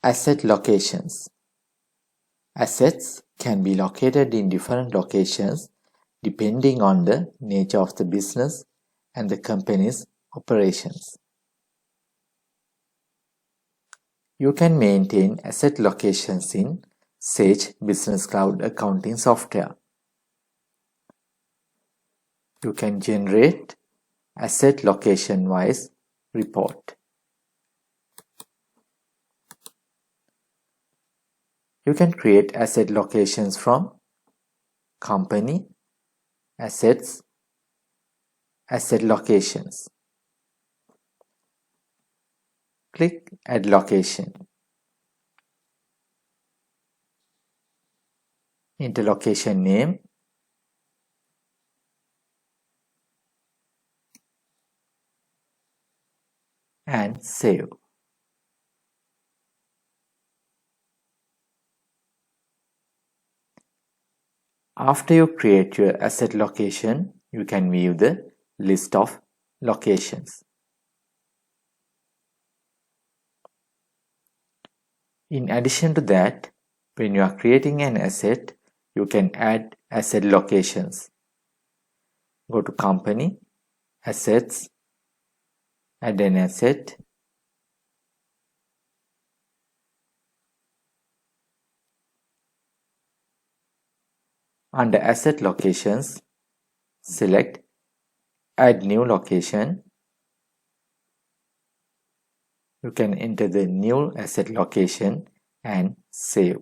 Asset locations. Assets can be located in different locations depending on the nature of the business and the company's operations. You can maintain asset locations in Sage Business Cloud accounting software. You can generate asset location-wise report. You can create asset locations from company, assets, asset locations. Click Add Location. Enter location name and save. After you create your asset location, you can view the list of locations. In addition to that, when you are creating an asset, you can add asset locations. Go to Company, Assets, add an asset. Under Asset Locations, select Add New Location. You can enter the new asset location and save.